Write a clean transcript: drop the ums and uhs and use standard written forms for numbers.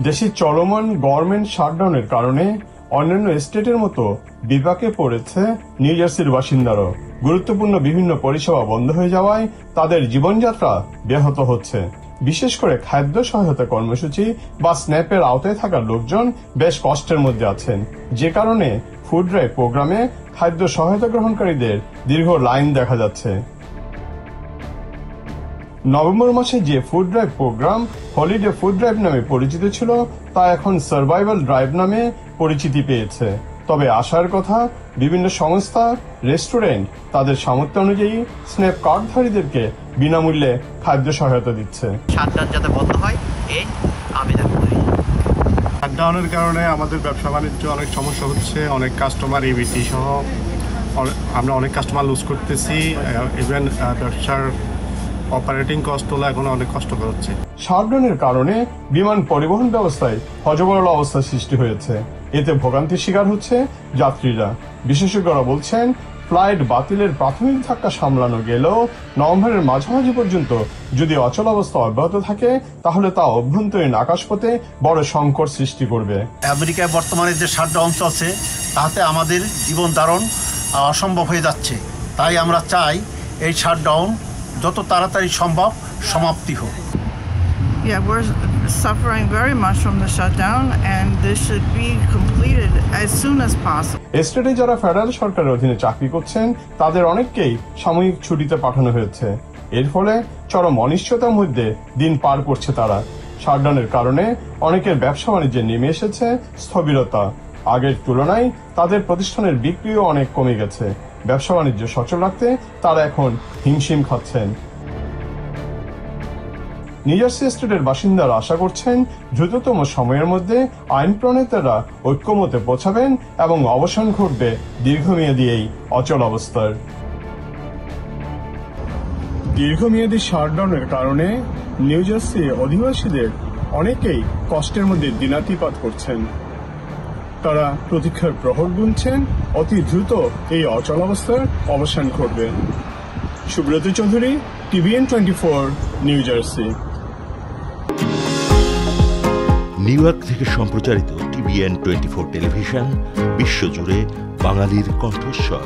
দেশে চলমান গভর্নমেন্ট শাটডাউনের কারণে অন্যান্য স্টেটের মতো বিপাকে পড়েছে নিউ জার্সির বাসিন্দারা। গুরুত্বপূর্ণ বিভিন্ন পরিষেবা বন্ধ হয়ে যাওয়ায় তাদের জীবনযাত্রা ব্যাহত হচ্ছে। বিশেষ করে খাদ্য সহায়তা কর্মসূচি বা স্ন্যাপের আওতায় থাকা লোকজন বেশ কষ্টের মধ্যে আছেন, যে কারণে ফুড ড্রাইভ প্রোগ্রামে খাদ্য সহায়তা গ্রহণকারীদের দীর্ঘ লাইন দেখা যাচ্ছে। নভেম্বর মাসে যে food drive program holiday food drive নামে পরিচিত ছিল, তা এখন সার্ভাইভাল ড্রাইভ নামে পরিচিতি পেয়েছে। তবে আশার কথা, বিভিন্ন সংস্থা, রেস্টুরেন্ট তাদের সামর্থ্য অনুযায়ী স্ন্যাপ কার্ডধারীদেরকে বিনামূল্যে খাদ্য সহায়তা দিচ্ছে। শাটডাউন যাতে বন্ধ হয় এই আবেদন করি। শাটডাউনের কারণে আমাদের ব্যবসা বাণিজ্য অনেক সমস্যা হচ্ছে, অনেক কাস্টমার ইবিটি সহ আমরা অনেক কাস্টমার লুজ করতেছি। ইভেন ব্যবসার অপারেটিং কস্ট হলো এখন অনেক কষ্টকর হচ্ছে। শাটডাউনের কারণে বিমান পরিবহন ব্যবস্থায় হযবরল অবস্থা সৃষ্টি হয়েছে। এতে ভোগান্তির শিকার হচ্ছে যাত্রীরা। বিশেষজ্ঞরা বলছেন, ফ্লাইট বাতিলের প্রাথমিক ধাক্কা সামলানো গেলেও নভেম্বরের মাঝামাঝি পর্যন্ত যদি অচল অবস্থা অব্যাহত থাকে, তাহলে তা অভ্যন্তরীণ আকাশপথে বড় সংকট সৃষ্টি করবে। আমেরিকায় বর্তমানে যে শাটডাউন চলছে, তাতে আমাদের জীবন ধারণ অসম্ভব হয়ে যাচ্ছে। তাই আমরা চাই এই শাটডাউন যত তাড়াতাড়ি সম্ভব সমাপ্তি হোক। Yeah, we're suffering very much from the shutdown and this should be completed as soon as possible. স্টেটে যারা ফেডারেল সরকারের অধীনে চাকরি করছেন, তাদের অনেককেই সাময়িক ছুটিতে পাঠানো হয়েছে। এর ফলে চরম অনিশ্চয়তার মধ্যে দিন পার করছে তারা। শাটডাউনের কারণে অনেকের ব্যবসা বাণিজ্যে নেমে এসেছে স্থবিরতা। আগের তুলনায় তাদের প্রতিষ্ঠানের বিক্রিও অনেক কমে গেছে। ব্যবসা বাণিজ্য সচল রাখতে তারা এখন হিমশিম খাচ্ছেন। নিউ জার্সি স্টেটের বাসিন্দারা আশা করছেন, দ্রুততম সময়ের মধ্যে আইন প্রণেতারা ঐক্যমতে পৌঁছাবেন এবং অবসান ঘটবে দীর্ঘমেয়াদী এই অচল অবস্থার। দীর্ঘমেয়াদী শাটডাউনের কারণে নিউ জার্সি অধিবাসীদের অনেকেই কষ্টের মধ্যে দিনাতিপাত করছেন। তারা প্রতীক্ষার প্রহর গুনছেন অতি দ্রুত এই অচল অবস্থার অবসান ঘটবে। Subrata Chowdhury, TVN 24, new jersey. New York থেকে সম্প্রচারিত TVN 24 টেলিভিশন বিশ্বজুড়ে বাঙালির কণ্ঠস্বর।